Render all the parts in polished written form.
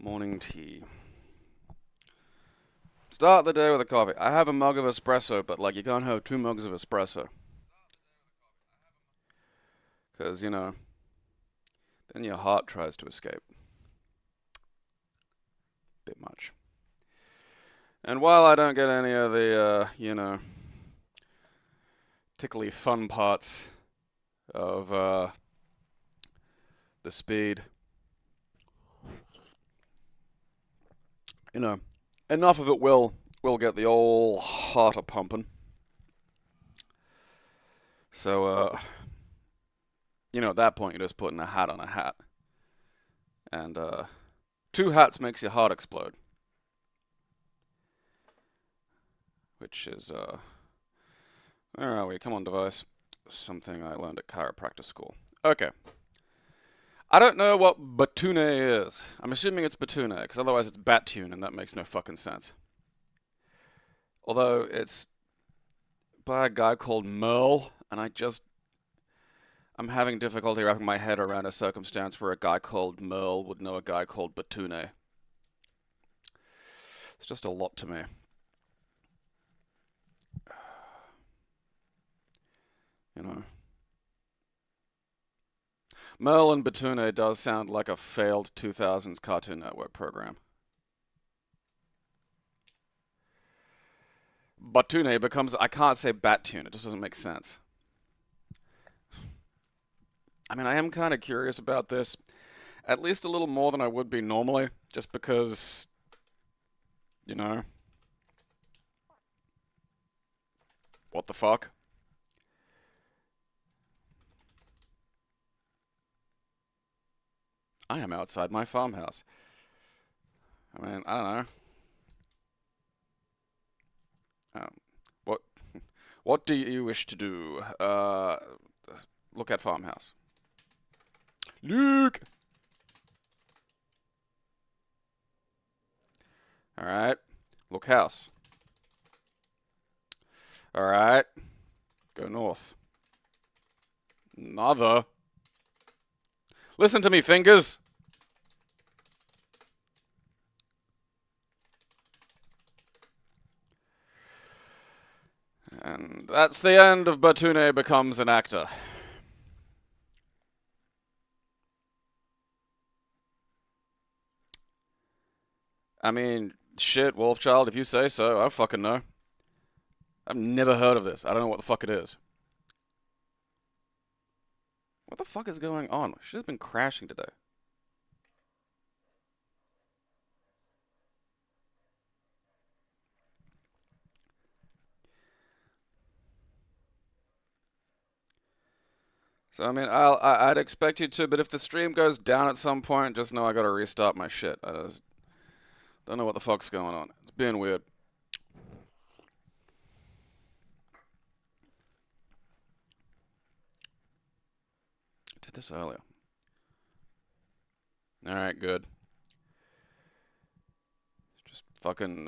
Morning tea. Start the day with a coffee. I have a mug of espresso, but like you can't have 2 mugs of espresso. Because, then your heart tries to escape. Bit much. And while I don't get any of the, tickly fun parts of the speed, enough of it will get the old heart a pumping. So, at that point you're just putting a hat on a hat. And 2 hats makes your heart explode. Which is, where are we? Come on, device. Something I learned at chiropractor school. Okay. I don't know what Batune is. I'm assuming it's Batune, because otherwise it's Battune, and that makes no fucking sense. Although it's by a guy called Merle, and I'm having difficulty wrapping my head around a circumstance where a guy called Merle would know a guy called Batune. It's just a lot to me. Merle and Batune does sound like a failed 2000s Cartoon Network program. Batune becomes, I can't say Battune, it just doesn't make sense. I mean, I am kind of curious about this, at least a little more than I would be normally, just because, what the fuck? I am outside my farmhouse. I mean, I don't know. What do you wish to do? Look at farmhouse. Luke! Alright. Look house. Alright. Go north. Another. Listen to me, fingers! And that's the end of Batune becomes an actor. I mean, shit, Wolfchild, if you say so, I fucking know. I've never heard of this. I don't know what the fuck it is. What the fuck is going on? She's been crashing today. So, I mean, I'd expect you to, but if the stream goes down at some point, just know I gotta restart my shit. I just don't know what the fuck's going on. It's being weird. I did this earlier. Alright, good. Just fucking,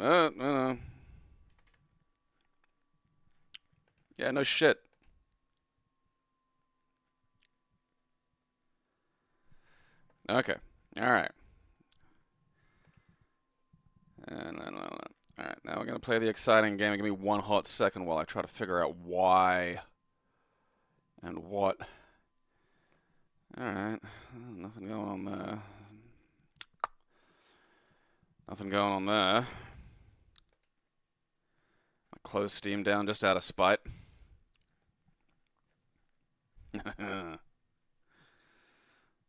yeah, no shit. Okay. Alright. Alright, now we're gonna play the exciting game. Give me 1 hot second while I try to figure out why and what. Alright. Nothing going on there. Nothing going on there. I closed Steam down just out of spite.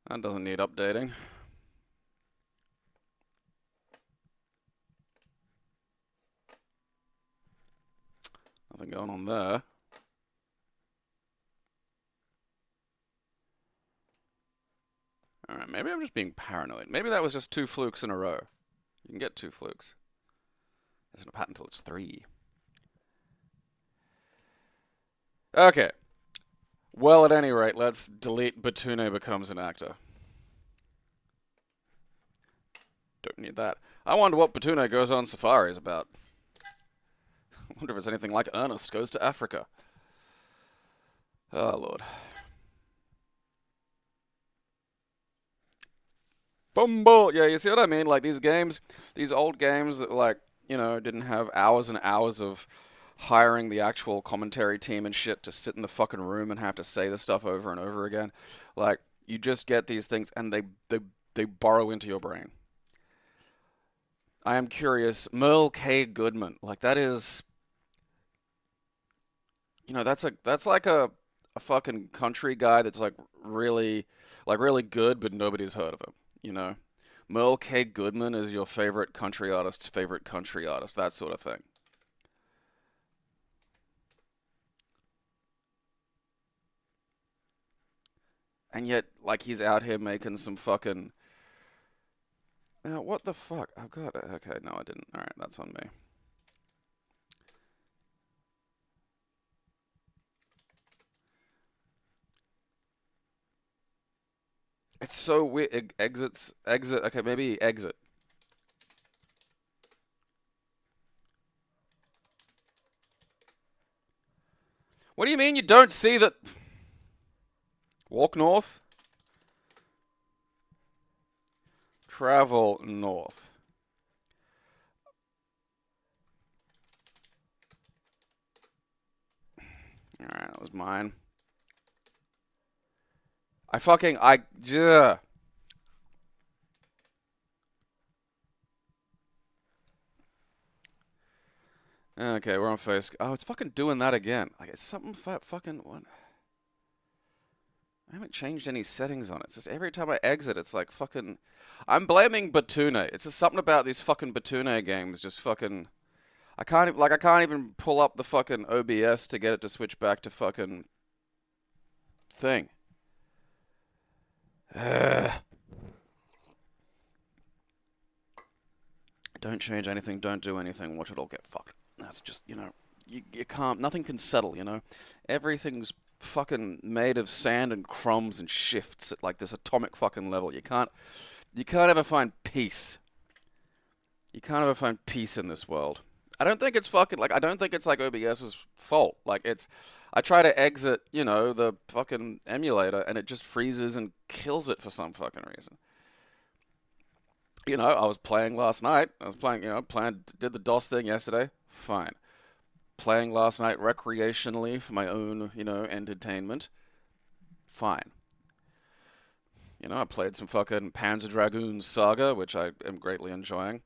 That doesn't need updating. Nothing going on there. Alright, maybe I'm just being paranoid. Maybe that was just 2 flukes in a row. You can get 2 flukes. There's no patent until it's 3. Okay. Well, at any rate, let's delete Batune becomes an actor. Don't need that. I wonder what Batune goes on safaris about. I wonder if it's anything like Ernest Goes to Africa. Oh, Lord. fumble. Yeah, you see what I mean? Like these games, these old games that like, didn't have hours and hours of hiring the actual commentary team and shit to sit in the fucking room and have to say the stuff over and over again. Like you just get these things and they burrow into your brain. I am curious, Merle K. Goodman, like that is, that's like a fucking country guy that's like really good, but nobody's heard of him. You know, Merle K. Goodman is your favorite country artist's favorite country artist, that sort of thing. And yet, like, he's out here making some fucking. What the fuck? Oh god. Okay, no, I didn't. All right, that's on me. It's so weird. Exit. Okay, maybe exit. What do you mean you don't see that? Walk north. Travel north. Alright, that was mine. Yeah. Okay, we're on face. Oh, it's fucking doing that again. Like, it's something fucking. What? I haven't changed any settings on it. It's just every time I exit, it's like fucking. I'm blaming Batune. It's just something about these fucking Batune games. Just fucking. I can't even pull up the fucking OBS to get it to switch back to fucking thing. Don't change anything. Don't do anything. Watch it all get fucked. That's just you can't. Nothing can settle. Everything's fucking made of sand and crumbs and shifts at like this atomic fucking level. You can't ever find peace. You can't ever find peace in this world. I don't think it's fucking like I don't think it's like OBS's fault. Like it's I try to exit, the fucking emulator and it just freezes and kills it for some fucking reason. I was playing last night. I was playing, did the DOS thing yesterday. Fine. Playing last night recreationally for my own, entertainment. Fine. I played some fucking Panzer Dragoon Saga, which I am greatly enjoying.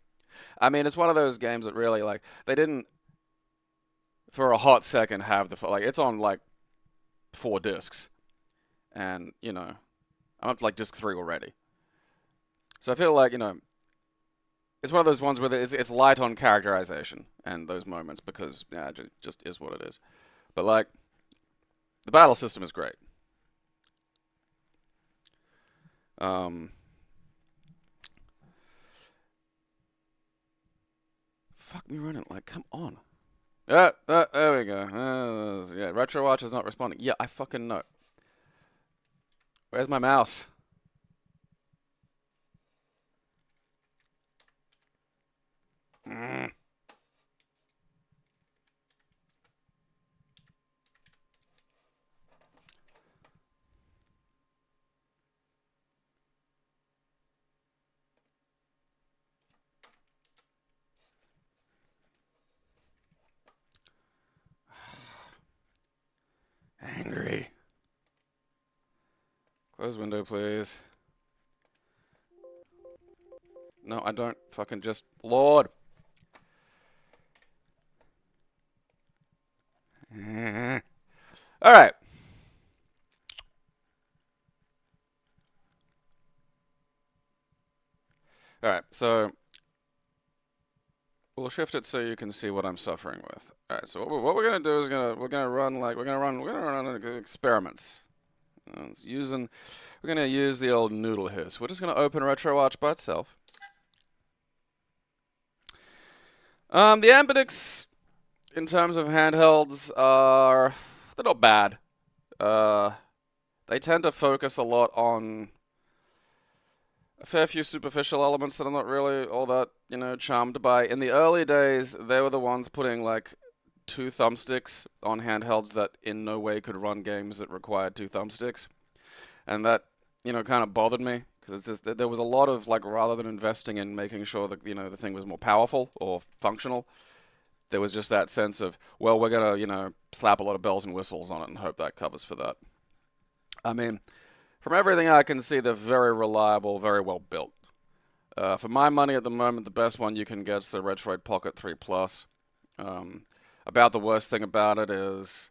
I mean, it's one of those games that really, like, they didn't, for a hot second, have like, it's on, like, 4 discs. And, I'm up to, like, disc 3 already. So I feel like, it's one of those ones where it's light on characterization and those moments because, yeah, it just is what it is. But, like, the battle system is great. Fuck me running. Like, come on. There we go. Yeah, Retroarch is not responding. Yeah, I fucking know. Where's my mouse? Angry. Close window, please. No, I don't fucking just... Lord! Alright. Alright, so... We'll shift it so you can see what I'm suffering with. Alright, so what we're gonna do is we're gonna run experiments. We're gonna use the old noodle here. So we're just gonna open Retroarch by itself. The Ambidix, in terms of handhelds, they're not bad. They tend to focus a lot on a fair few superficial elements that I'm not really all that, charmed by. In the early days, they were the ones putting, like, 2 thumbsticks on handhelds that in no way could run games that required 2 thumbsticks. And that, kind of bothered me, Because it's just there was a lot of like rather than investing in making sure that the thing was more powerful or functional, there was just that sense of, well, we're gonna slap a lot of bells and whistles on it and hope that covers for that. I mean, from everything I can see, they're very reliable, very well built. For my money at the moment, the best one you can get is the Retroid Pocket 3 Plus. About the worst thing about it is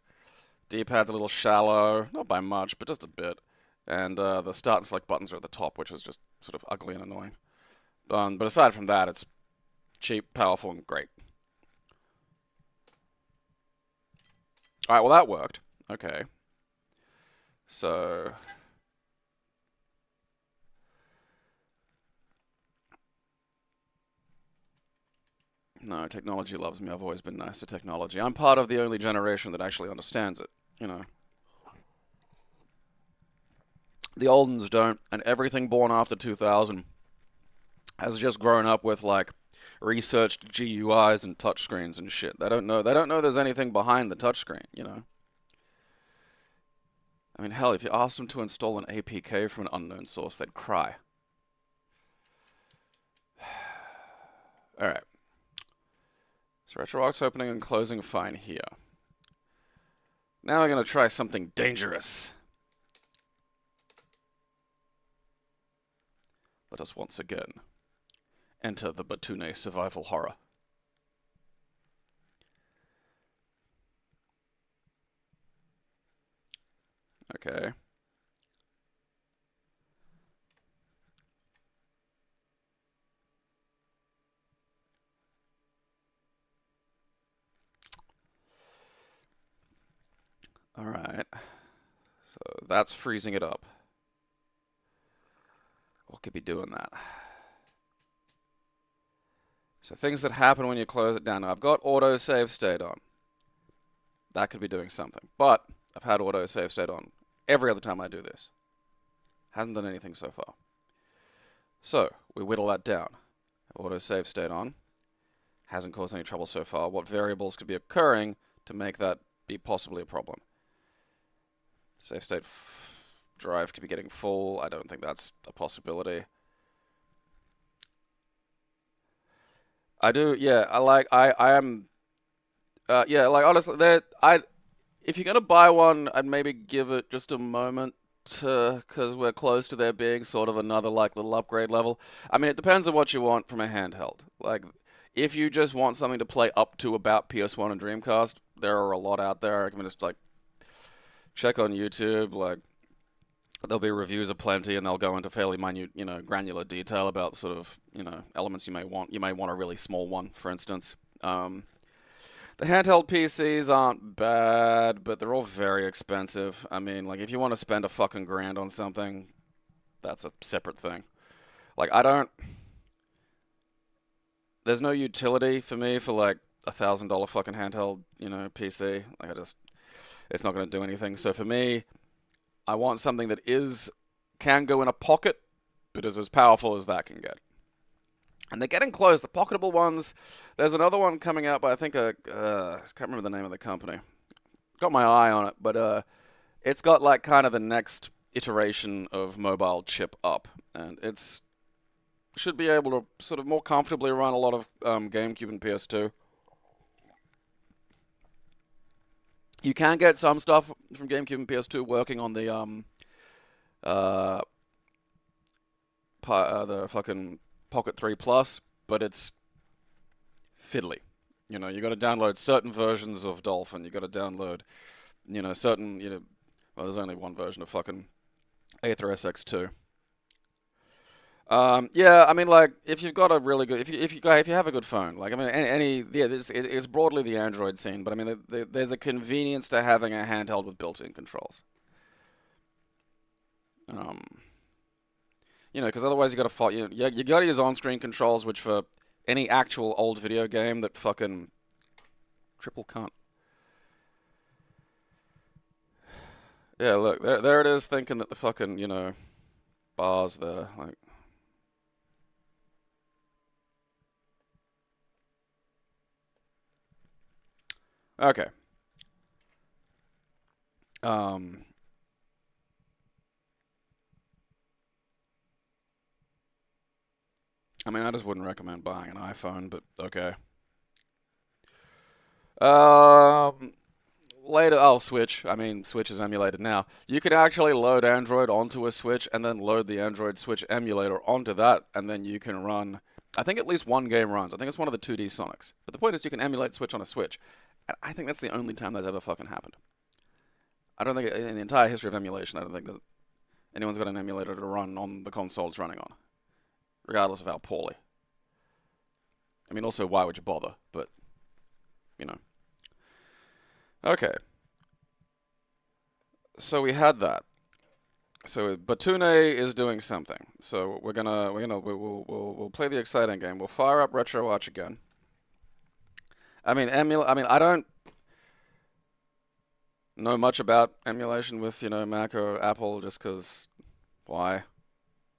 D-pad's a little shallow, not by much, but just a bit. And the start and select buttons are at the top, which is just sort of ugly and annoying. But aside from that, it's cheap, powerful, and great. Alright, well that worked. Okay. So... No, technology loves me. I've always been nice to technology. I'm part of the only generation that actually understands it, The old ones don't, and everything born after 2000 has just grown up with, like, researched GUIs and touchscreens and shit. They don't know there's anything behind the touchscreen. I mean, hell, if you asked them to install an APK from an unknown source, they'd cry. Alright. So Retroarch's opening and closing fine here. Now we're going to try something dangerous. Let us once again enter the Batune survival horror. Okay. Alright. So that's freezing it up. What could be doing that? So things that happen when you close it down. Now I've got autosave state on. That could be doing something. But I've had autosave state on every other time I do this. Hasn't done anything so far. So we whittle that down. Autosave state on. Hasn't caused any trouble so far. What variables could be occurring to make that be possibly a problem? Save state drive could be getting full. I don't think that's a possibility. I do, yeah. I am, yeah. Like honestly, if you're gonna buy one, I'd maybe give it just a moment because we're close to there being sort of another like little upgrade level. I mean, it depends on what you want from a handheld. Like, if you just want something to play up to about PS1 and Dreamcast, there are a lot out there. I can just like check on YouTube, like there'll be reviews aplenty, and they'll go into fairly minute, granular detail about sort of, elements you may want. You may want a really small one, for instance. The handheld PCs aren't bad, but they're all very expensive. I mean, like, if you want to spend a fucking grand on something, that's a separate thing. Like, there's no utility for me for, like, $1,000 fucking handheld, PC. Like, it's not going to do anything. So for me, I want something that can go in a pocket, but is as powerful as that can get. And they're getting close. The pocketable ones, there's another one coming out by, I think, I can't remember the name of the company. Got my eye on it, but it's got like kind of the next iteration of mobile chip up. And it's should be able to sort of more comfortably run a lot of GameCube and PS2. You can get some stuff from GameCube and PS2 working on the fucking Pocket 3 Plus, but it's fiddly. You got to download certain versions of Dolphin. You got to download, certain, well, there's only one version of fucking Aether SX2. Yeah, I mean, like, if you've got a really good, if you have a good phone, like, I mean, it's broadly the Android scene, but I mean, there's a convenience to having a handheld with built-in controls. Because otherwise you got to you got to use on-screen controls, which for any actual old video game that fucking triple cunt. Yeah, look, there it is, thinking that the fucking bars there, like. Okay. I mean, I just wouldn't recommend buying an iPhone, but okay. Um, Later, oh, Switch. I mean, Switch is emulated now. You can actually load Android onto a Switch and then load the Android Switch emulator onto that, and then you can run. I think at least one game runs. I think it's one of the 2D Sonics. But the point is, you can emulate Switch on a Switch. And I think that's the only time that's ever fucking happened. I don't think in the entire history of emulation, I don't think that anyone's got an emulator to run on the console it's running on, regardless of how poorly. I mean, also, why would you bother? But, you know. Okay. So we had that. So Batune is doing something. So we'll play the exciting game. We'll fire up Retroarch again. I mean, I don't know much about emulation with, Mac or Apple just because why?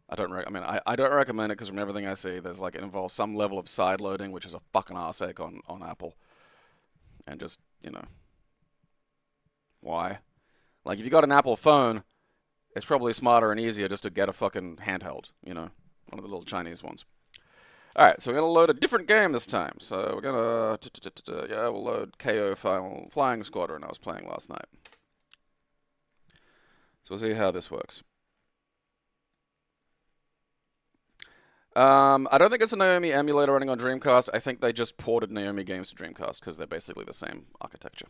I don't recommend it because from everything I see, there's like it involves some level of side loading, which is a fucking arse ache on Apple. And just, why? Like if you got an Apple phone, it's probably smarter and easier just to get a fucking handheld, one of the little Chinese ones. Alright, so we're going to load a different game this time. So we're going to, we'll load KO Flying Squadron I was playing last night. So we'll see how this works. I don't think it's a Naomi emulator running on Dreamcast. I think they just ported Naomi games to Dreamcast because they're basically the same architecture.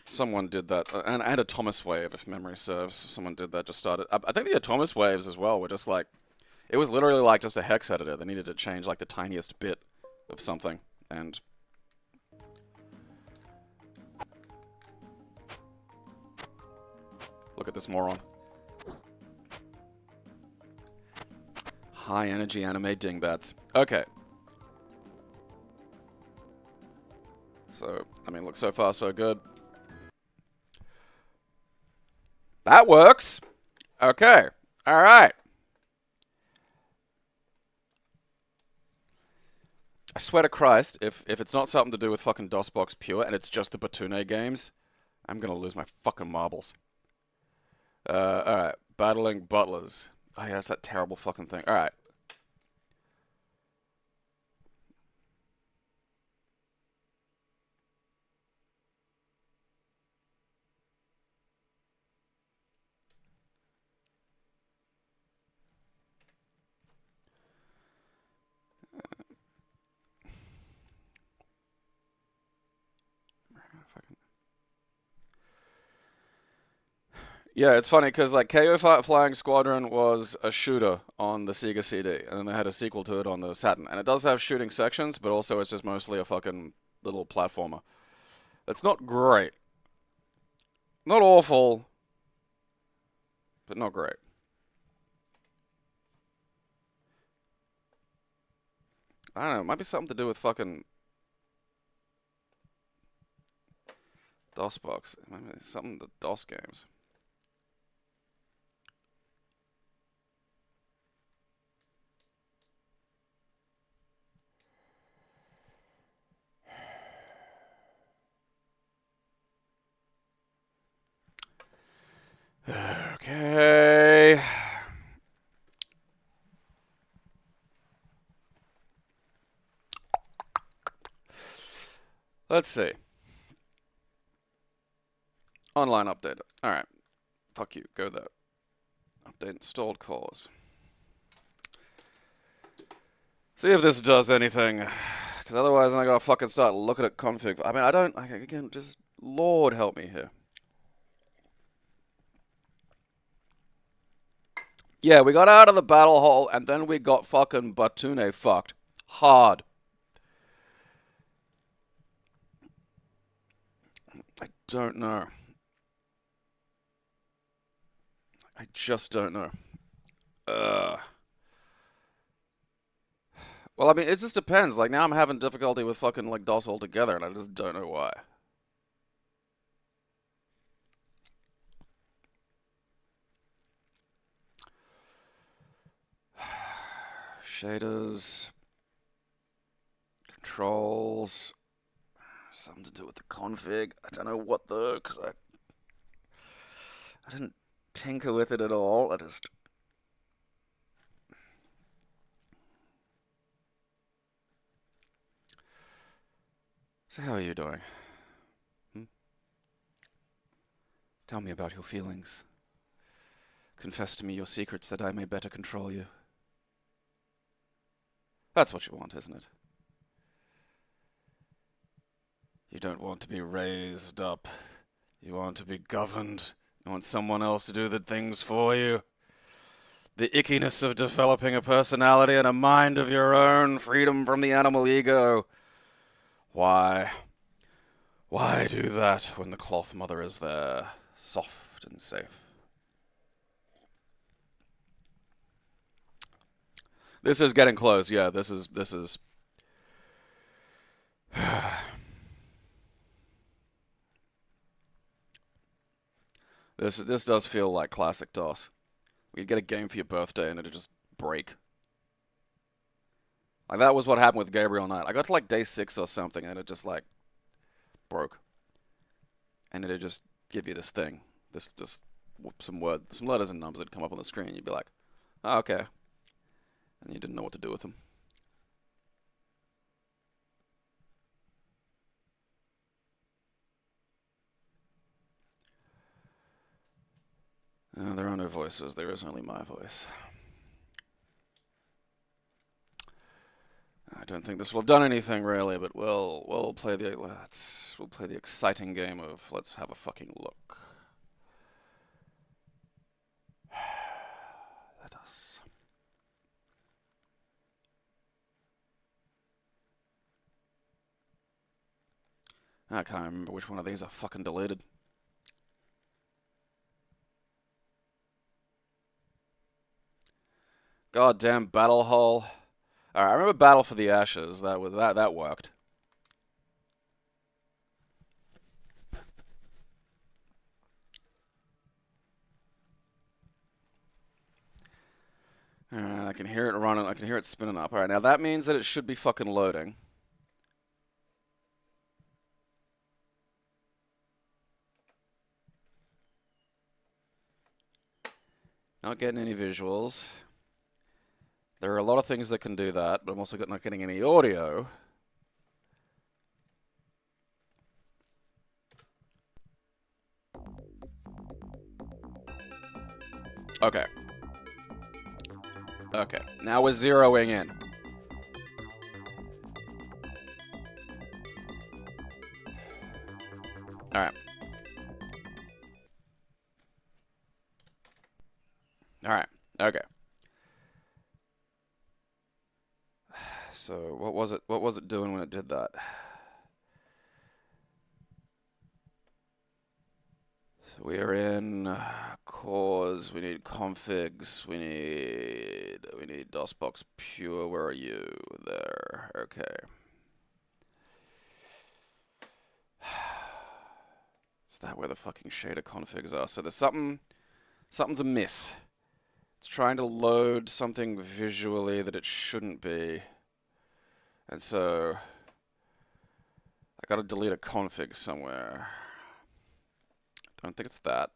Someone did that, and a Thomas Wave, if memory serves. Someone did that, just started. I think the Thomas Waves as well were just like, it was literally like just a hex editor. They needed to change like the tiniest bit of something, and look at this moron. High energy anime dingbats. Okay. So, I mean, look, so far so good. That works. Okay. All right. I swear to Christ, if it's not something to do with fucking DOSBox Pure and it's just the Batune games, I'm gonna lose my fucking marbles. Alright. Battling Butlers. Oh yeah, that's that terrible fucking thing. Alright. Yeah, it's funny because like KO Flying Squadron was a shooter on the Sega CD, and then they had a sequel to it on the Saturn, and it does have shooting sections, but also it's just mostly a fucking little platformer. It's not great, not awful, but not great. I don't know. It might be something to do with fucking DOSBox. It might be something to DOS games. Okay. Let's see. Online update. Alright. Fuck you. Go there. Update installed cores. See if this does anything. Because otherwise I gotta fucking start looking at config. I mean, I don't... Again, just... Lord help me here. Yeah, we got out of the battle hole, and then we got fucking Batune fucked. Hard. I don't know. I just don't know. Well, I mean, it just depends. Like, now I'm having difficulty with fucking, like, DOS altogether, and I just don't know why. Shaders. Controls. Something to do with the config. I don't know what, though, because I didn't tinker with it at all. I just... So how are you doing? Hmm? Tell me about your feelings. Confess to me your secrets that I may better control you. That's what you want, isn't it? You don't want to be raised up. You want to be governed. You want someone else to do the things for you. The ickiness of developing a personality and a mind of your own, freedom from the animal ego. Why? Why do that when the cloth mother is there, soft and safe? This is getting close, yeah, this is this does feel like classic DOS. We'd get a game for your birthday and it'd just break. Like that was what happened with Gabriel Knight. I got to like day 6 or something and it just like broke. And it'd just give you this thing. This some letters and numbers that come up on the screen. You'd be like, oh, okay. And you didn't know what to do with them. There are no voices. There is only my voice. I don't think this will have done anything really, but we'll play the exciting game of let's have a fucking look. Let us. I can't remember which one of these I fucking deleted. Goddamn battle hole. Alright, I remember Battle for the Ashes. That worked. Alright, I can hear it running. I can hear it spinning up. Alright, now that means that it should be fucking loading. Not getting any visuals. There are a lot of things that can do that, but I'm also not getting any audio. Okay. Okay, now we're zeroing in. Alright. Alright, okay. So, what was it doing when it did that? So we are in cores, we need configs, we need DOSBOX Pure. Where are you? There. Okay. Is that where the fucking shader configs are? So there's something's amiss. It's trying to load something visually that it shouldn't be. And so I gotta delete a config somewhere. I don't think it's that.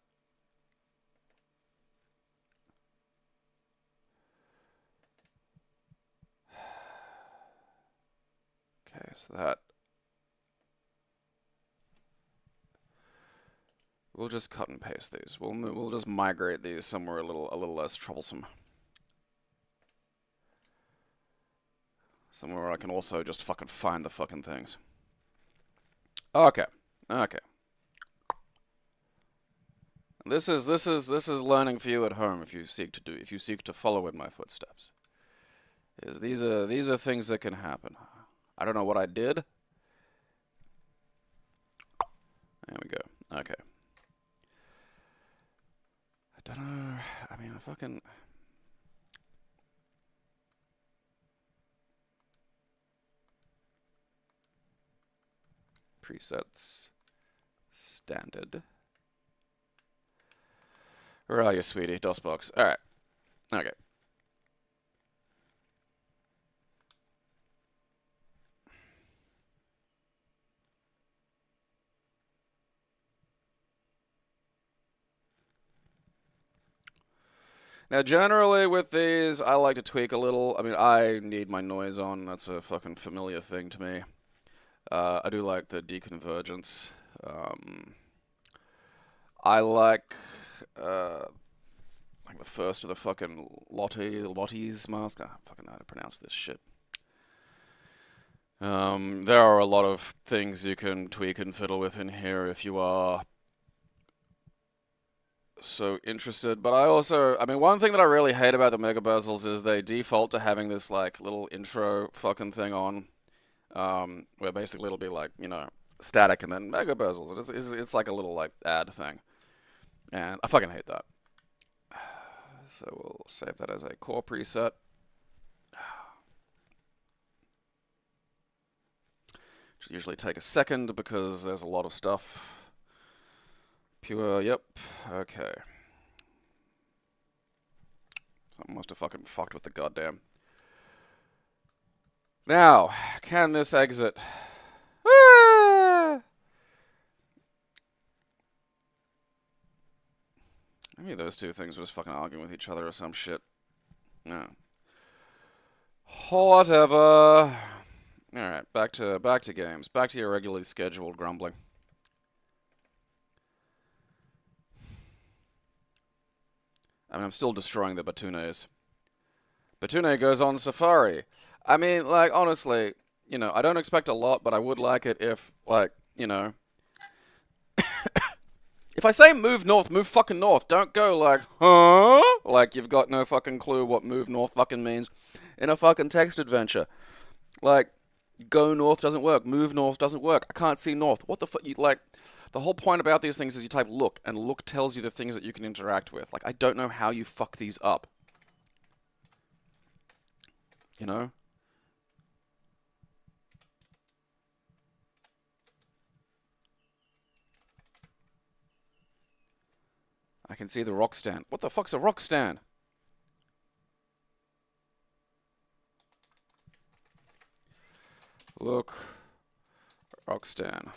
Okay, so that. We'll just cut and paste these. We'll just migrate these somewhere a little less troublesome. Somewhere where I can also just fucking find the fucking things. Okay. Okay. This is learning for you at home if you seek to follow in my footsteps. These are things that can happen. I don't know what I did. There we go. Okay. I don't know. I mean, I fucking. Presets. Standard. Where are you, sweetie? DOSBox. Alright. Okay. Now, generally with these, I like to tweak a little. I mean, I need my noise on. That's a fucking familiar thing to me. I do like the deconvergence. I like the first of the fucking Lottie's mask. I don't fucking know how to pronounce this shit. There are a lot of things you can tweak and fiddle with in here if you are so interested. But I mean, one thing that I really hate about the Mega Bezels is they default to having this like little intro fucking thing on, where basically it'll be like, you know, static and then Mega Bezels. It's like a little like ad thing, and I fucking hate that. So we'll save that as a core preset. Should usually take a second because there's a lot of stuff. Pure, yep, okay. Something must have fucking fucked with the goddamn. Now, can this exit? Ah! Maybe those two things were just fucking arguing with each other or some shit. No. Whatever. Alright, back to games. Back to your regularly scheduled grumbling. I mean, I'm still destroying the Batunes. Batune goes on Safari. I mean, like, honestly, you know, I don't expect a lot, but I would like it if, like, you know, if I say move north, move fucking north. Don't go like, huh? Like you've got no fucking clue what move north fucking means in a fucking text adventure. Like, go north doesn't work. Move north doesn't work. I can't see north. What the fuck? You like, the whole point about these things is you type look, and look tells you the things that you can interact with. Like, I don't know how you fuck these up. You know? I can see the rock stand. What the fuck's a rock stand? Look, rock stand.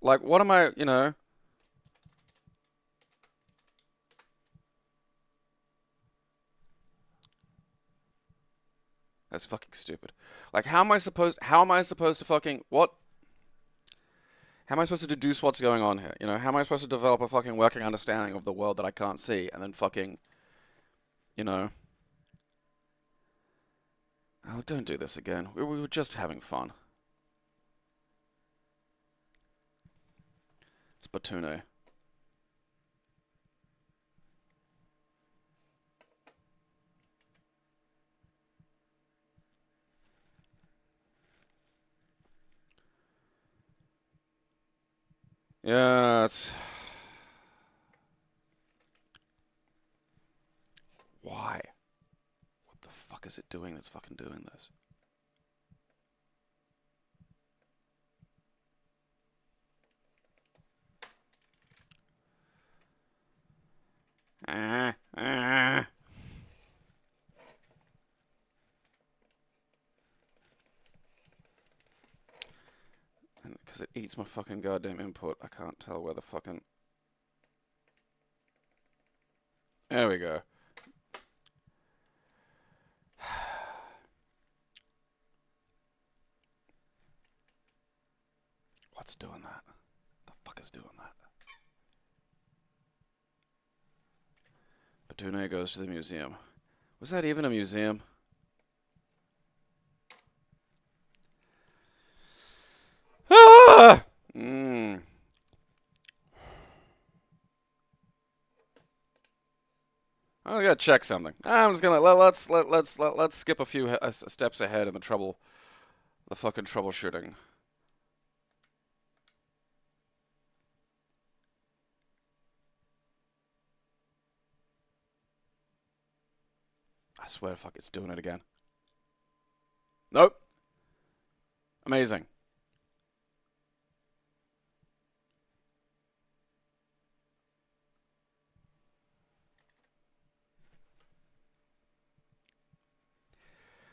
Like, what am I, you know? That's fucking stupid. Like, how am I supposed to fucking, what? How am I supposed to deduce what's going on here? You know, how am I supposed to develop a fucking working understanding of the world that I can't see and then fucking, you know? Oh, don't do this again. We were just having fun. Spatune. Yeah, it's... Why? What the fuck is it doing that's fucking doing this? Ah, ah. Because it eats my fucking goddamn input, I can't tell where the fucking... There we go. What's doing that? The fuck is doing that? Batune goes to the museum. Was that even a museum? Ah! I gotta check something. I'm just gonna let's skip a few steps ahead in the fucking troubleshooting. I swear to fuck, it's doing it again. Nope. Amazing.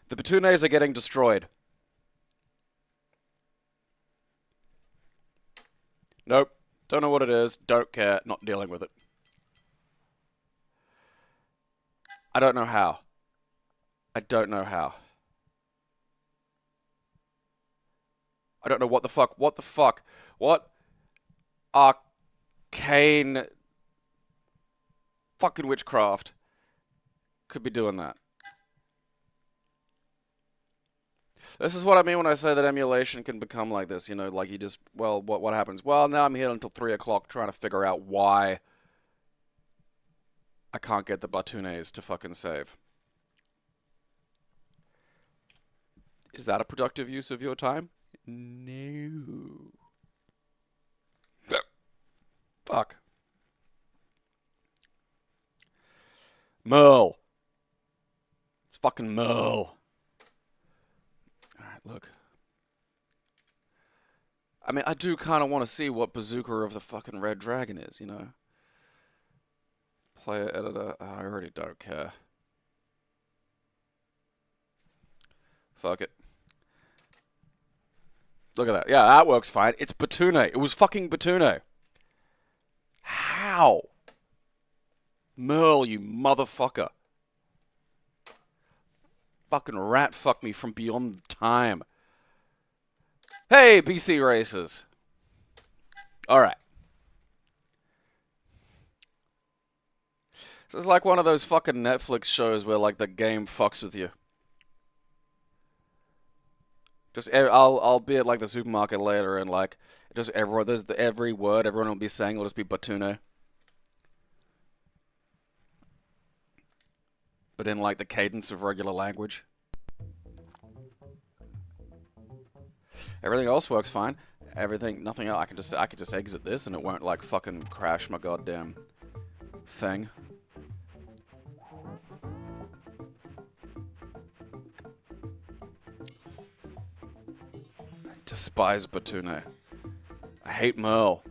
The Batunes are getting destroyed. Nope. Don't know what it is. Don't care. Not dealing with it. I don't know how. I don't know how. I don't know what the fuck. What the fuck? What arcane fucking witchcraft could be doing that? This is what I mean when I say that emulation can become like this, you know, like you just, well, what happens? Well, now I'm here until 3 o'clock trying to figure out why I can't get the batunes to fucking save. Is that a productive use of your time? No. Fuck. Merle. It's fucking Merle. Alright, look. I mean, I do kind of want to see what Bazooka of the fucking Red Dragon is, you know? Player editor. I already don't care. Fuck it. Look at that. Yeah, that works fine. It's Batune. It was fucking Batune. How? Merle, you motherfucker. Fucking rat fuck me from beyond time. Hey, BC Racers. Alright. So it's like one of those fucking Netflix shows where, like, the game fucks with you. Just, I'll be at, like, the supermarket later and, like, just every word everyone will be saying will just be Batune. But in, like, the cadence of regular language. Everything else works fine. Nothing else. I could just exit this and it won't, like, fucking crash my goddamn thing. I despise Batune. I hate Merle.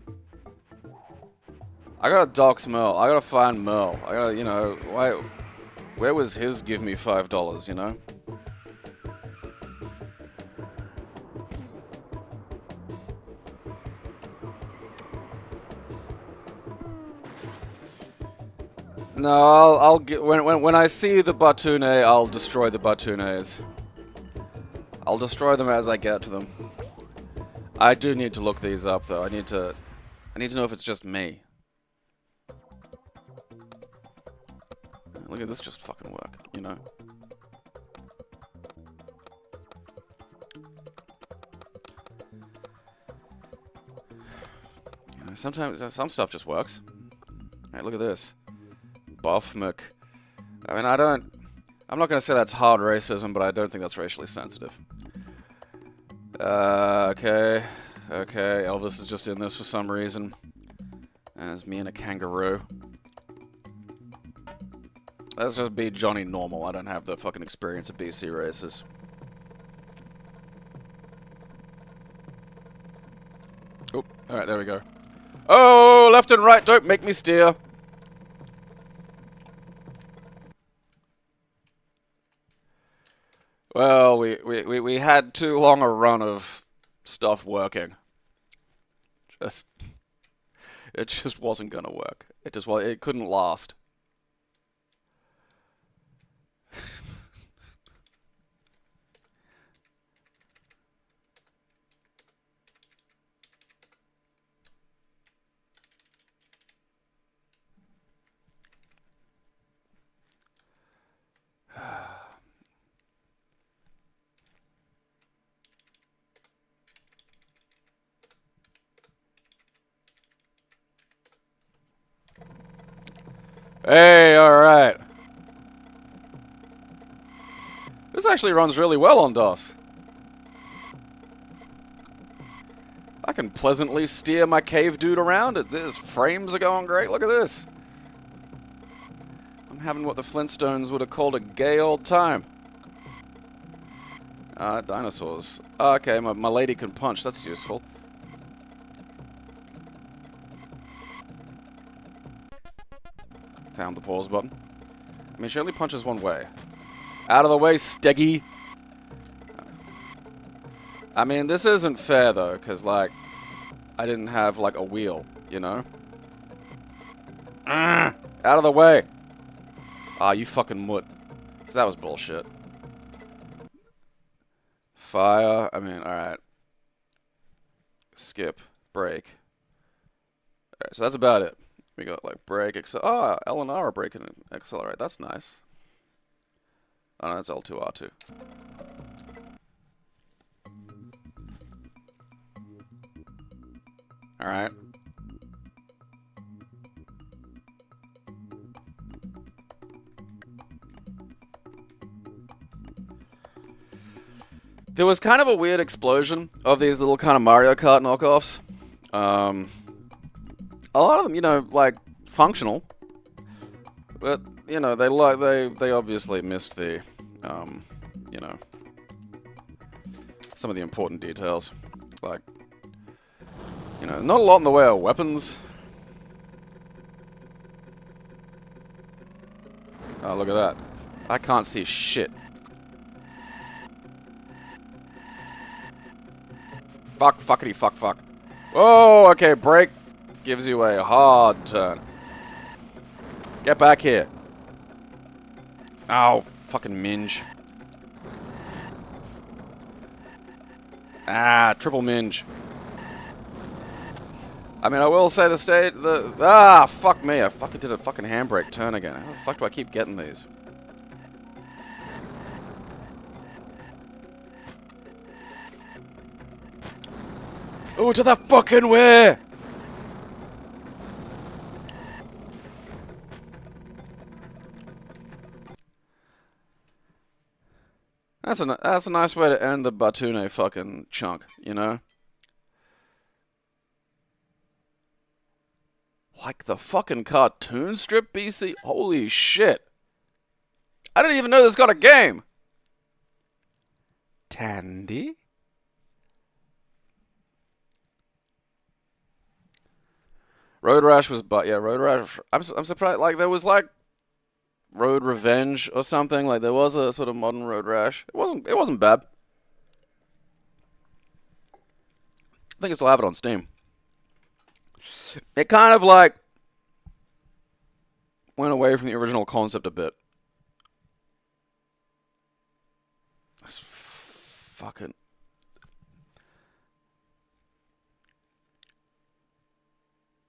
I gotta dox Merle. I gotta find Merle. I gotta, you know, where was his give me $5, you know? No, I'll get when I see the Batune, I'll destroy the Batunes. I'll destroy them as I get to them. I do need to look these up though. I need to know if it's just me. Look at this just fucking work, you know? Sometimes some stuff just works. Hey, look at this. Buffmick. I mean, I'm not going to say that's hard racism, but I don't think that's racially sensitive. Okay. Elvis is just in this for some reason. And it's me and a kangaroo. Let's just be Johnny Normal. I don't have the fucking experience of BC races. Oh, alright, there we go. Oh, left and right, don't make me steer. Well, we had too long a run of stuff working. It just wasn't gonna work. It couldn't last. Hey, alright. This actually runs really well on DOS. I can pleasantly steer my cave dude around. His frames are going great. Look at this. I'm having what the Flintstones would have called a gay old time. Dinosaurs. Okay, my lady can punch. That's useful. Found the pause button. I mean, she only punches one way. Out of the way, Steggy! I mean, this isn't fair, though, because, like, I didn't have, like, a wheel, you know? Out of the way! Ah, you fucking mutt. So that was bullshit. Fire. I mean, alright. skip, brake. Alright, so that's about it. We got like brake, L and R brake and accelerate. That's nice. Oh no, that's L2, R2. Alright. There was kind of a weird explosion of these little kind of Mario Kart knockoffs. A lot of them, you know, like functional, but you know, they obviously missed the, you know, some of the important details, like, you know, not a lot in the way of weapons. Oh, look at that! I can't see shit. Fuck, fuckity, fuck, fuck. Oh, okay, brake gives you a hard turn. Get back here. Ow, fucking minge. Ah, triple minge. I mean, I will say fuck me, I fucking did a fucking handbrake turn again. How the fuck do I keep getting these? Oh, to the fucking where? That's a nice way to end the Batune fucking chunk, you know? Like the fucking cartoon strip, BC? Holy shit. I didn't even know this got a game. Tandy? Road Rash was, but yeah, Road Rash. I'm surprised. Like there was like Road Revenge or something. Like there was a sort of modern Road Rash. It wasn't bad. I think I still have it on Steam. It kind of like went away from the original concept a bit. That's fucking.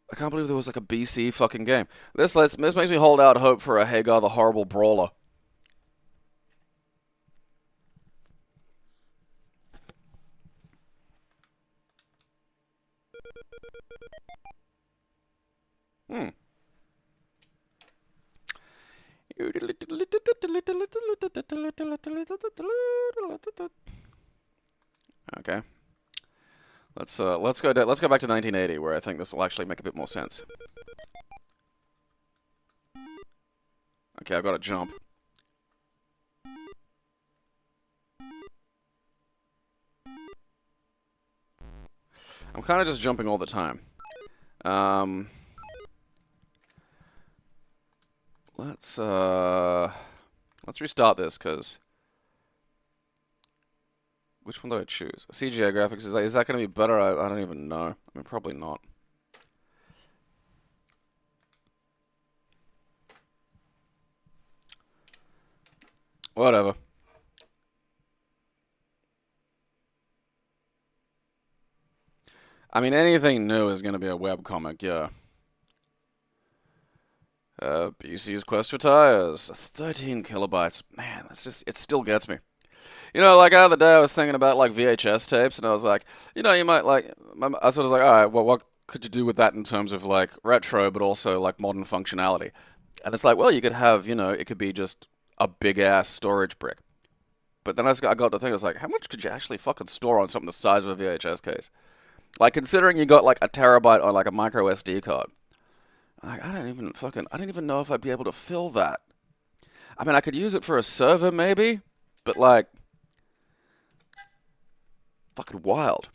I can't believe there was like a BC fucking game. This makes me hold out hope for a Hagar the Horrible Brawler. Okay. Let's go back to 1980, where I think this will actually make a bit more sense. Okay, I've got to jump. I'm kind of just jumping all the time. Let's restart this, because which one did I choose? CGI graphics, is that going to be better? I don't even know. I mean, probably not. Whatever. I mean, anything new is going to be a webcomic, yeah. BC's Quest for Tires. 13 kilobytes. Man, that's just, it still gets me. You know, like the other day I was thinking about like VHS tapes, and I was like, you know, you might like, I sort of was like, alright, well, what could you do with that in terms of like retro, but also like modern functionality? And it's like, well, you could have, you know, it could be just a big ass storage brick. But then I got to think, I was like, how much could you actually fucking store on something the size of a VHS case? Like, considering you got like a terabyte on like a micro SD card. Like, I don't even know if I'd be able to fill that. I mean, I could use it for a server maybe, but like, fucking wild.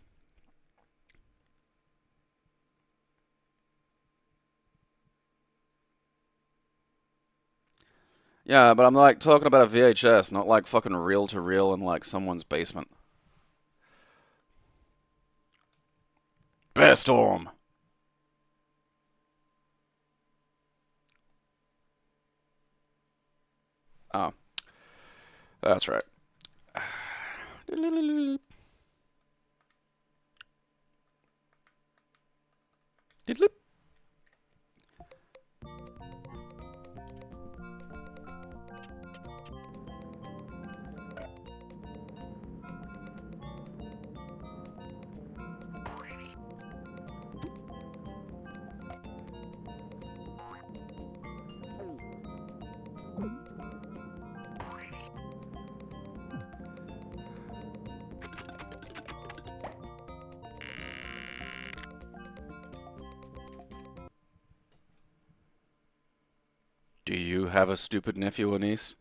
Yeah, but I'm like talking about a VHS, not like fucking reel to reel in like someone's basement. Bear Storm. Oh, that's right. Hitlip. Do you have a stupid nephew or niece?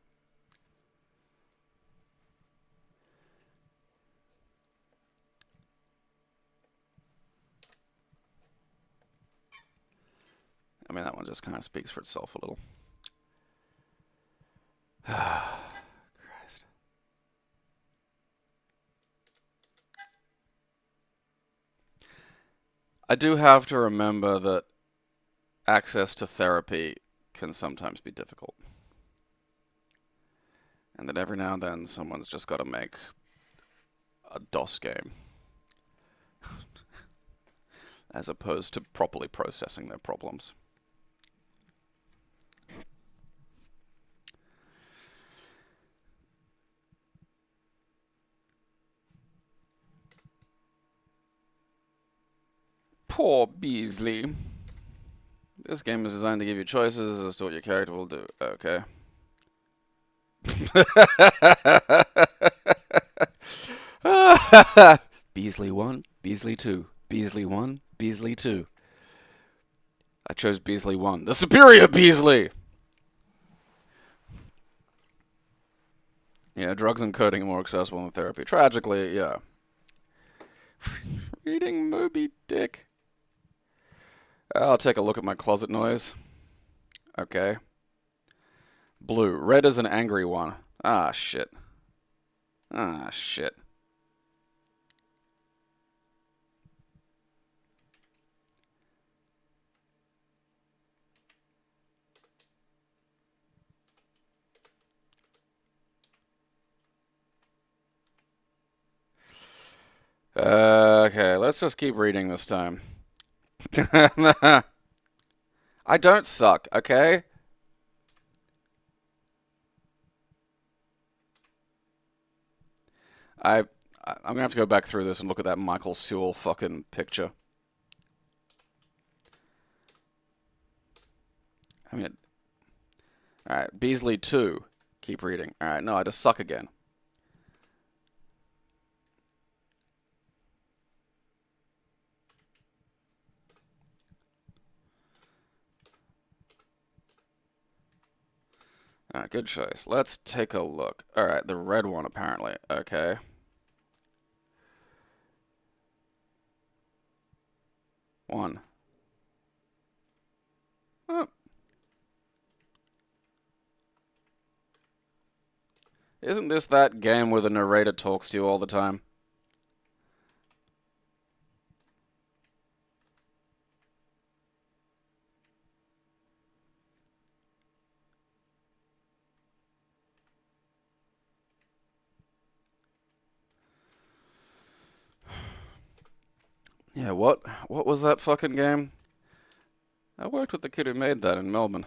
I mean, that one just kind of speaks for itself a little. Christ. I do have to remember that access to therapy can sometimes be difficult. And that every now and then someone's just got to make a DOS game. As opposed to properly processing their problems. Poor Beasley. This game is designed to give you choices as to what your character will do. Okay. Beasley 1, Beasley 2, Beasley 1, Beasley 2. I chose Beasley 1. The superior Beasley! Yeah, drugs and coding are more accessible than therapy. Tragically, yeah. Reading Moby Dick. I'll take a look at my closet noise. Okay. Blue. Red is an angry one. Ah, shit. Ah, shit. Okay, let's just keep reading this time. I don't suck, okay? I'm gonna have to go back through this and look at that Michael Sewell fucking picture. I mean, alright, Beasley 2. Keep reading. Alright, no, I just suck again. Alright, good choice. Let's take a look. Alright, the red one, apparently. Okay. One. Oh. Isn't this that game where the narrator talks to you all the time? Yeah, what was that fucking game? I worked with the kid who made that in Melbourne.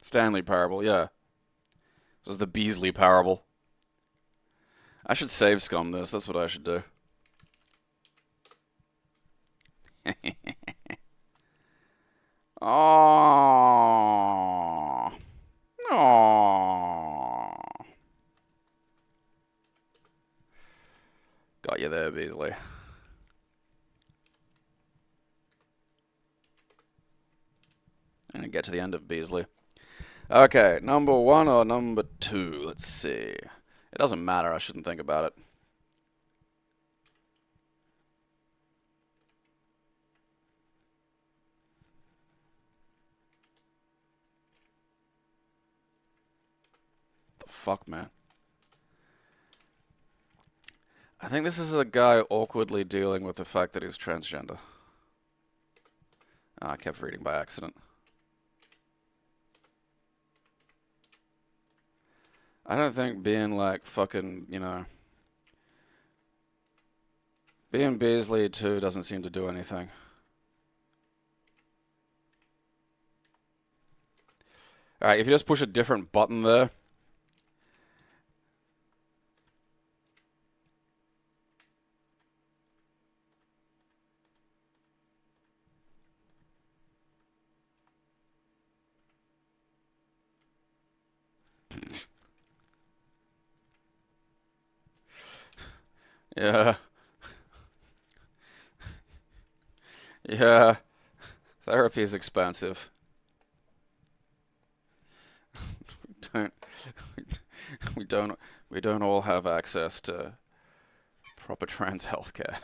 Stanley Parable, yeah. This is the Beasley Parable. I should save scum this, that's what I should do. Aww. Aww. Got you there, Beasley. And get to the end of Beasley. Okay, number 1 or number 2? Let's see. It doesn't matter, I shouldn't think about it. The fuck, man? I think this is a guy awkwardly dealing with the fact that he's transgender. I kept reading by accident. I don't think being like fucking, you know, being Beasley too doesn't seem to do anything. Alright, if you just push a different button there. Yeah. Yeah. Therapy is expensive. don't we don't all have access to proper trans healthcare.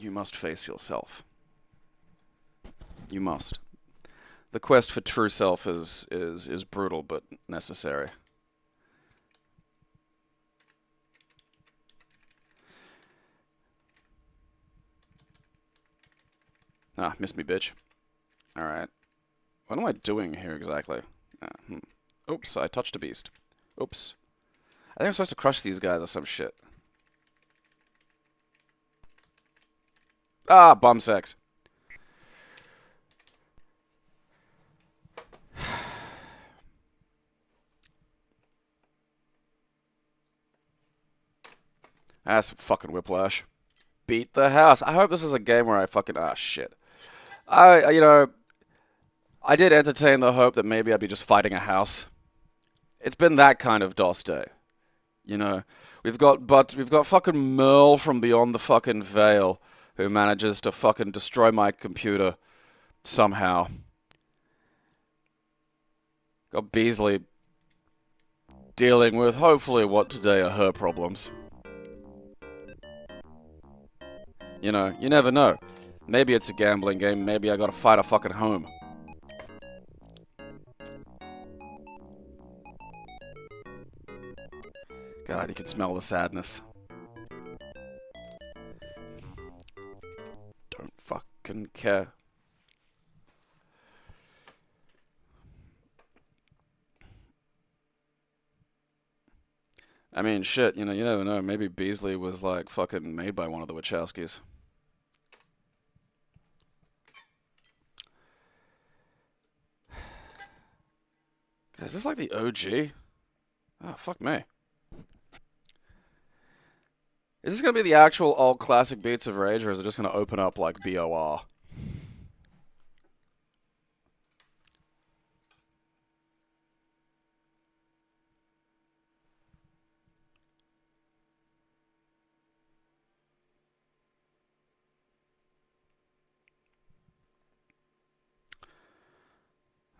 You must face yourself. You must. The quest for true self is brutal but necessary. Ah, missed me, bitch. Alright. What am I doing here exactly? Oops, I touched a beast. Oops. I think I'm supposed to crush these guys or some shit. Ah, bum sex. That's fucking whiplash. Beat the house. I hope this is a game where I fucking... Ah, shit. You know... I did entertain the hope that maybe I'd be just fighting a house. It's been that kind of DOS day. You know... we've got fucking Merle from beyond the fucking veil who manages to fucking destroy my computer somehow. Got Beasley dealing with hopefully what today are her problems. You know, you never know. Maybe it's a gambling game, maybe I gotta fight a fucking home. God, you can smell the sadness. Don't fucking care. I mean, shit, you know, you never know. Maybe Beasley was, like, fucking made by one of the Wachowskis. Is this like the OG? Oh, fuck me. Is this gonna be the actual old classic Beats of Rage, or is it just gonna open up like BOR?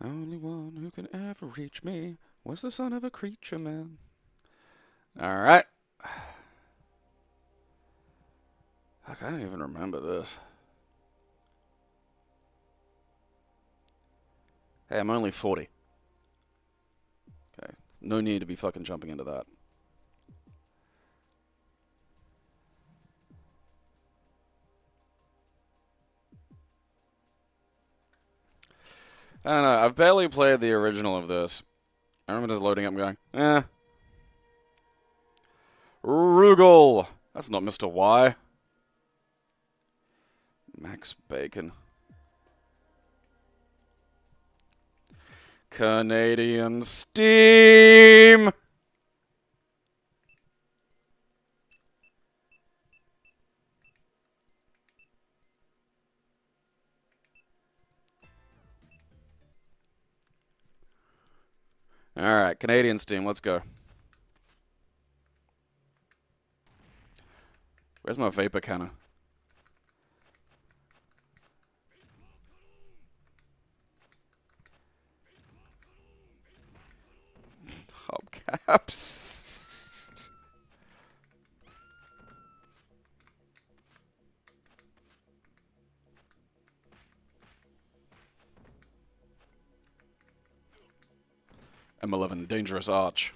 Only one who can ever reach me was the son of a creature man. Alright. Fuck, I don't even remember this. Hey, I'm only 40. Okay. No need to be fucking jumping into that. I don't know. I've barely played the original of this. I remember just loading up and going, eh. Rugal! That's not Mr. Y. Max Bacon. Canadian Steam! Alright, Canadian Steam, let's go. Where's my vapor cannon? M11, Dangerous Arch.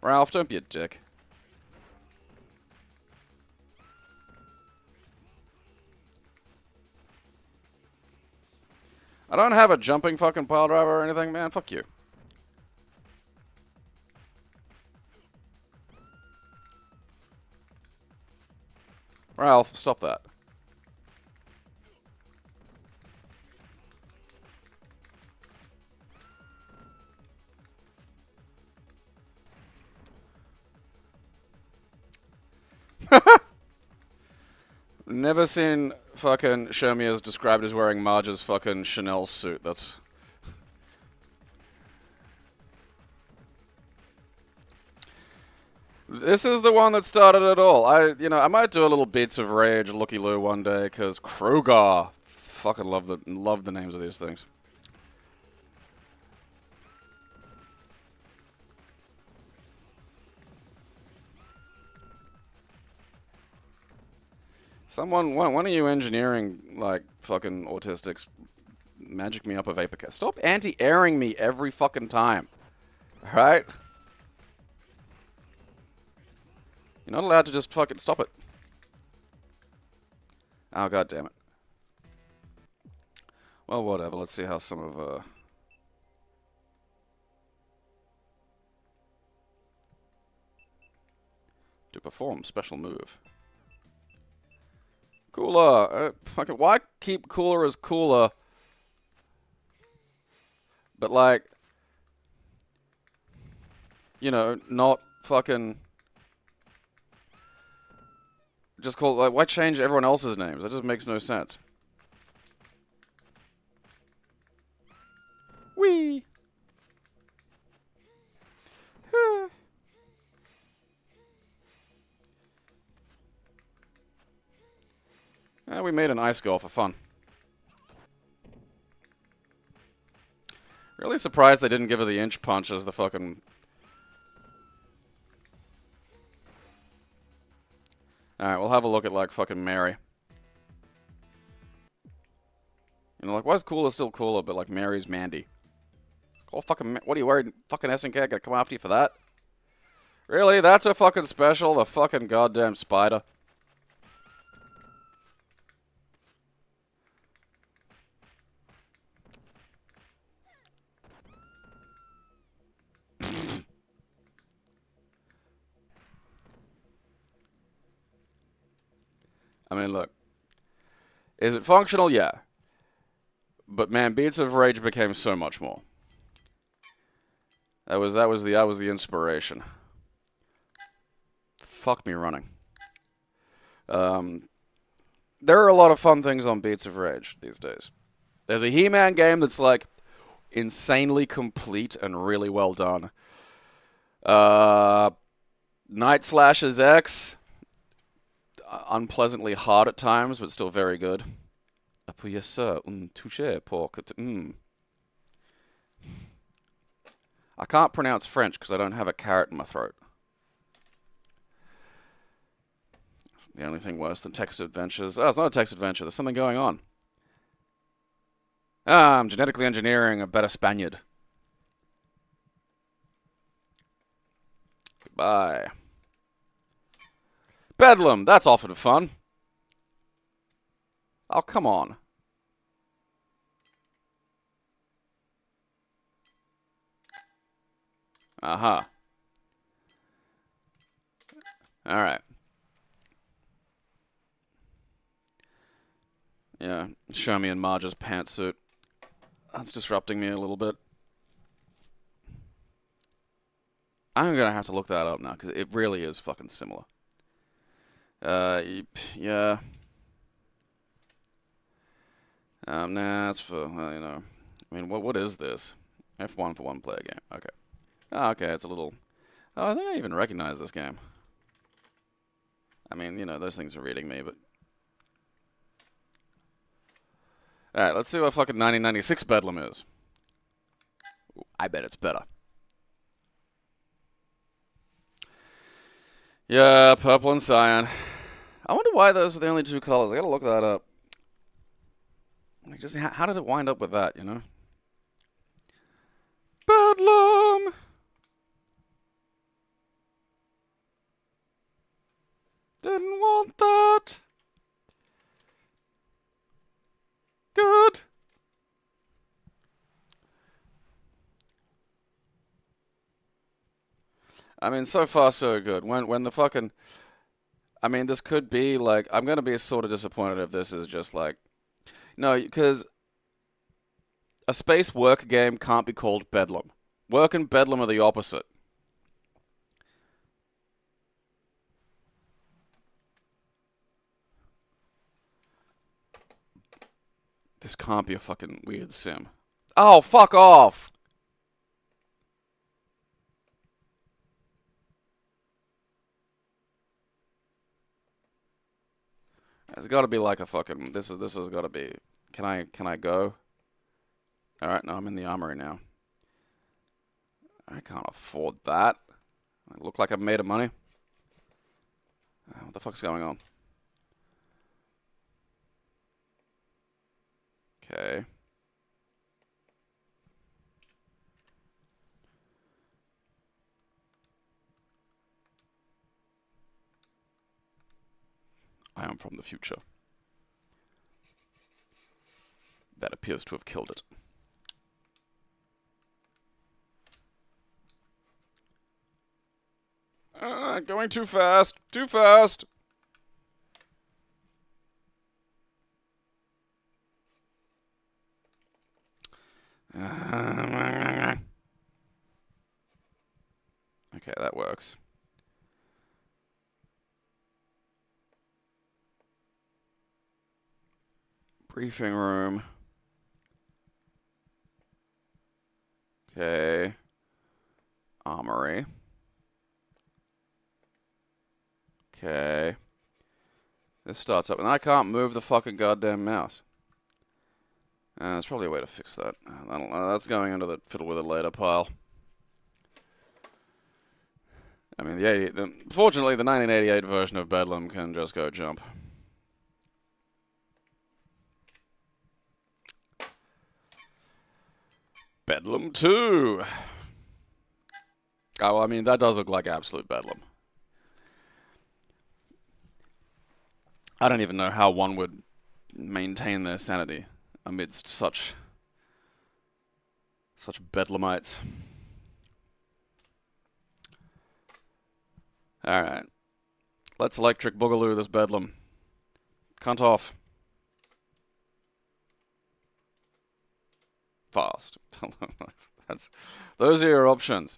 Ralph, don't be a dick. I don't have a jumping fucking pile driver or anything, man. Fuck you. Ralph, stop that. Never seen fucking Shermie as described as wearing Marge's fucking Chanel suit. That's... This is the one that started it all. I might do a little Beats of Rage looky-loo one day, because Krogar. Fucking love the names of these things. One of you engineering, like, fucking autistics, magic me up a vapor cast. Stop anti-airing me every fucking time. Alright? You're not allowed to just fucking stop it. Oh, god damn it. Well, whatever. Let's see how some of, to perform special move. Cooler. Fucking, why keep cooler as cooler? But, like, you know, not fucking... Just call, like, why change everyone else's names? That just makes no sense. Whee! We made an ice goal for fun. Really surprised they didn't give her the inch punch as the fucking... Alright, we'll have a look at, like, fucking Mary. You know, like, why is Cooler still Cooler, but, like, Mary's Mandy? Oh, fucking... What are you worried? Fucking SNK gonna come after you for that? Really? That's a fucking special? The fucking goddamn spider? I mean, look. Is it functional? Yeah. But man, Beats of Rage became so much more. That was the inspiration. Fuck me running. There are a lot of fun things on Beats of Rage these days. There's a He-Man game that's like insanely complete and really well done. Night Slashers X. Unpleasantly hard at times, but still very good. Yes, sir. Touché, pork. I can't pronounce French because I don't have a carrot in my throat. The only thing worse than text adventures. Oh, it's not a text adventure. There's something going on. I'm genetically engineering a better Spaniard. Goodbye. Bedlam, that's often fun. Oh, come on. Uh-huh. Alright. Yeah, show me in Marge's pantsuit. That's disrupting me a little bit. I'm gonna have to look that up now, because it really is fucking similar. Yeah. Nah, that's for, well, you know. I mean, what is this? F1 for one player game. Okay. Oh, okay, it's a little... Oh, I think I even recognize this game. I mean, you know, those things are reading me, but... Alright, let's see what fucking 1996 Bedlam is. Ooh, I bet it's better. Yeah, purple and cyan. I wonder why those are the only two colors. I gotta look that up. Like, just how did it wind up with that, you know? Bedlam! Didn't want that. Good. I mean, so far so good. When the fucking, I mean, this could be like, I'm gonna be sort of disappointed if this is just like, no, because a space work game can't be called Bedlam. Work and Bedlam are the opposite. This can't be a fucking weird sim. Oh, fuck off! There's got to be like a fucking. This has got to be. Can I go? All right, no, I'm in the armory now. I can't afford that. I look like I've made of money. What the fuck's going on? Okay. I am from the future. That appears to have killed it. Going too fast. Too fast. Okay, that works. Briefing room. Okay. Armory. Okay. This starts up, and I can't move the fucking goddamn mouse. There's probably a way to fix that. That's going into the fiddle with it later pile. I mean, fortunately, the 1988 version of Bedlam can just go jump. Bedlam 2! Oh, I mean, that does look like absolute Bedlam. I don't even know how one would maintain their sanity amidst such bedlamites. Alright. Let's electric boogaloo this bedlam. Cunt off. Fast. Those are your options.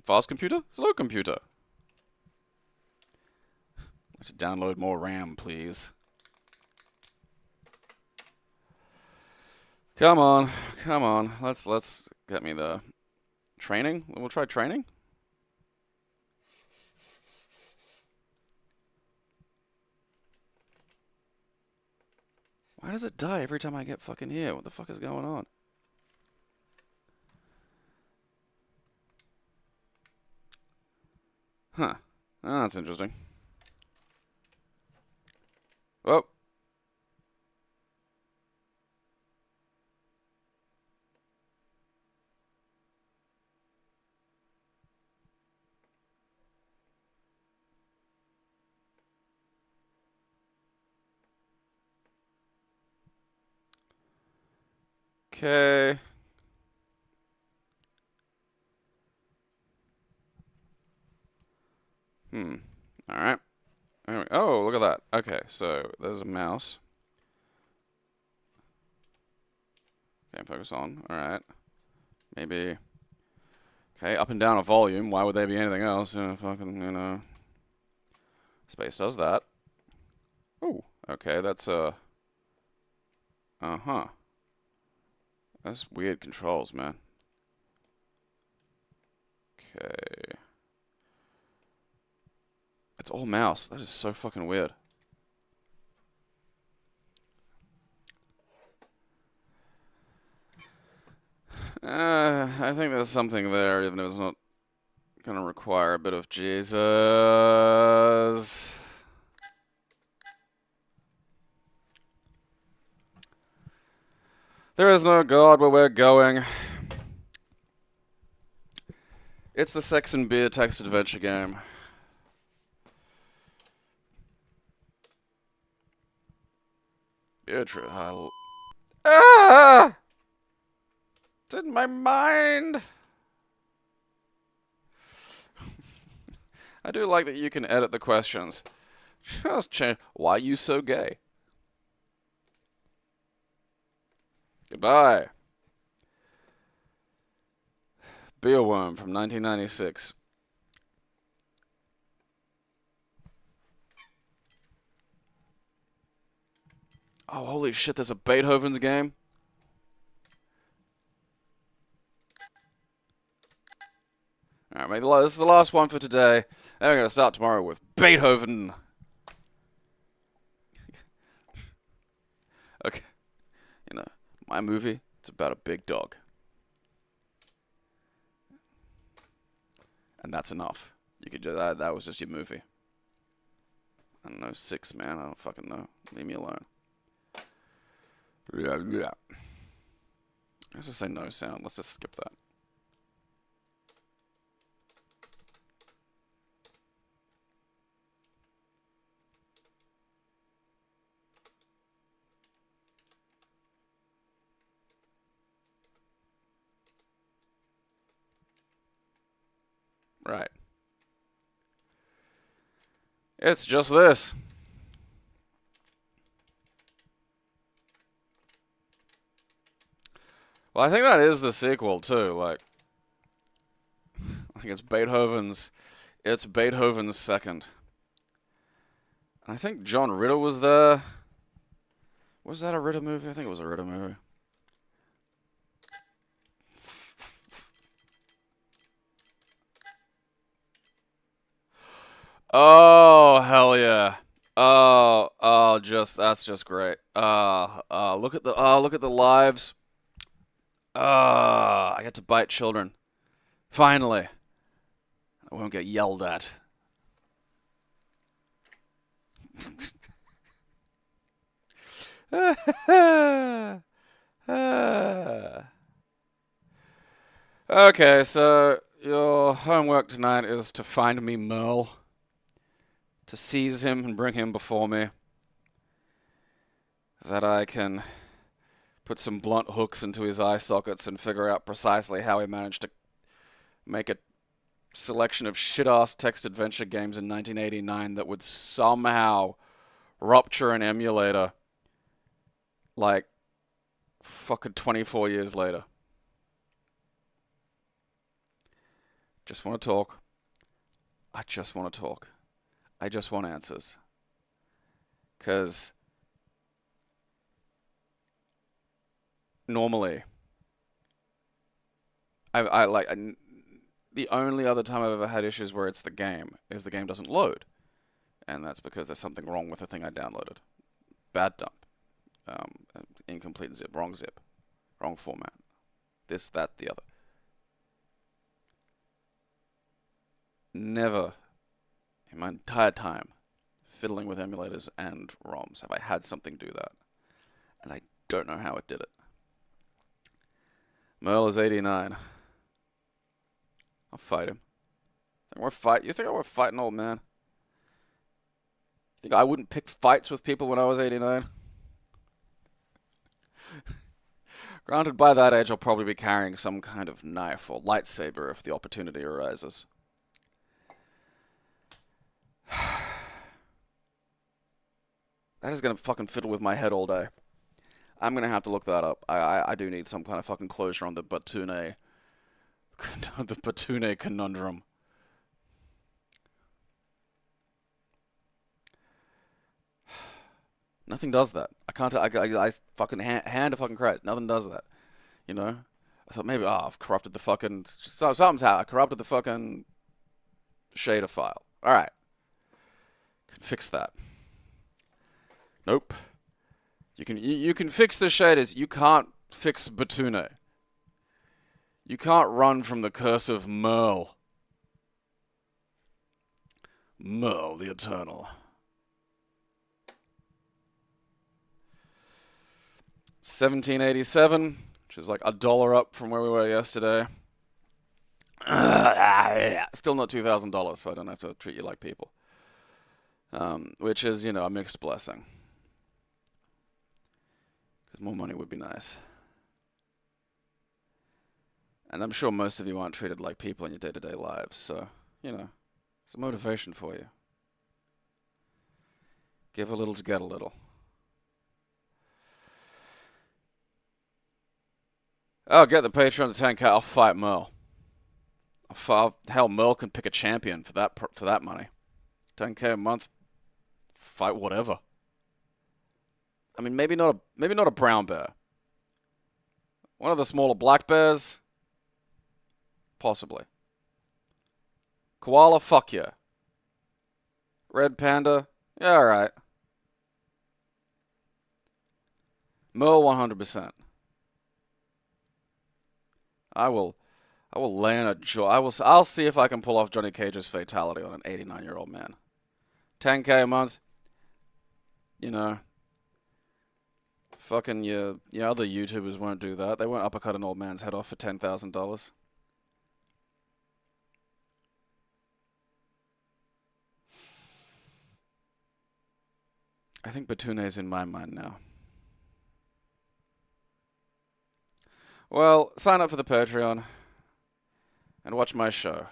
Fast computer? Slow computer. Let's download more RAM, please. Come on, come on. Let's get me the training. We'll try training. Why does it die every time I get fucking here? What the fuck is going on? Huh. Oh, that's interesting. Oh. Okay. Alright. Anyway, oh, look at that. Okay, so there's a mouse. Okay, focus on. Alright. Maybe. Okay, up and down a volume. Why would there be anything else? Fucking, you know. Space does that. Ooh, okay, that's uh-huh. That's weird controls, man. Okay. It's all mouse. That is so fucking weird. I think there's something there, even if it's not gonna require a bit of Jesus. There is no God where we're going. It's the sex and beer text adventure game. Beatrice. Ah! It's in my mind. I do like that you can edit the questions. Just change. Why are you so gay? Goodbye. Beerworm from 1996. Oh, holy shit, there's a Beethoven's game? Alright, mate, this is the last one for today. Then we're going to start tomorrow with Beethoven. Okay. You know, my movie, it's about a big dog. And that's enough. You could just, that was just your movie. I don't know, 6, man. I don't fucking know. Leave me alone. Yeah. Let's just say no sound. Let's just skip that. Right. It's just this. Well, I think that is the sequel too. Like, I think it's Beethoven's second. And I think John Ritter was there. Was that a Ritter movie? I think it was a Ritter movie. Oh, hell yeah. That's just great. Look at the lives. I get to bite children. Finally. I won't get yelled at. Okay, so your homework tonight is to find me Merle. To seize him and bring him before me. That I can put some blunt hooks into his eye sockets and figure out precisely how he managed to make a selection of shit-ass text adventure games in 1989 that would somehow rupture an emulator like fucking 24 years later. Just want to talk. I just want to talk. I just want answers. Because normally, the only other time I've ever had issues where it's the game is the game doesn't load. And that's because there's something wrong with the thing I downloaded. Bad dump. Incomplete zip. Wrong format. This, that, the other. Never in my entire time fiddling with emulators and ROMs have I had something do that. And I don't know how it did it. Merle is 89. I'll fight him. You think I were fighting old man? Think I wouldn't pick fights with people when I was 89? Granted, by that age I'll probably be carrying some kind of knife or lightsaber if the opportunity arises. That is going to fucking fiddle with my head all day. I'm going to have to look that up. I do need some kind of fucking closure on the Batune. The Batune conundrum. Nothing does that. I can't. I fucking hand to fucking Christ. Nothing does that. You know. I thought maybe I've corrupted the fucking something's happened. I corrupted the fucking shader file. All right. Can fix that. Nope. You can fix the shaders. You can't fix Batune. You can't run from the curse of Merle. Merle the Eternal. $17.87, which is like $1 up from where we were yesterday. Still not $2,000, so I don't have to treat you like people. Which is, you know, a mixed blessing. Because more money would be nice. And I'm sure most of you aren't treated like people in your day-to-day lives, so, you know, it's a motivation for you. Give a little to get a little. I'll get the Patreon to 10k. I'll fight Merle. Hell, Merle can pick a champion for that money. 10k a month. Fight whatever. I mean, maybe not a brown bear. One of the smaller black bears. Possibly. Koala, fuck yeah. Red panda, yeah, alright. Merle, 100%. I will lay in a jaw. I'll see if I can pull off Johnny Cage's fatality on an 89-year-old man. 10k a month. You know. Fucking your other YouTubers won't do that. They won't uppercut an old man's head off for $10,000. I think Batune's in my mind now. Well, sign up for the Patreon and watch my show, or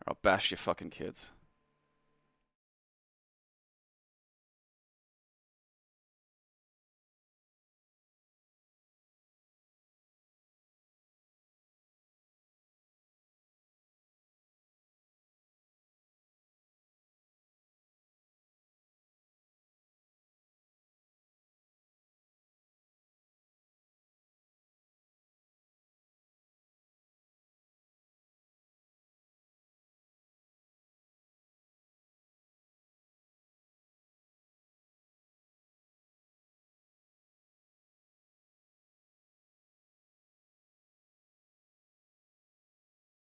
I'll bash your fucking kids.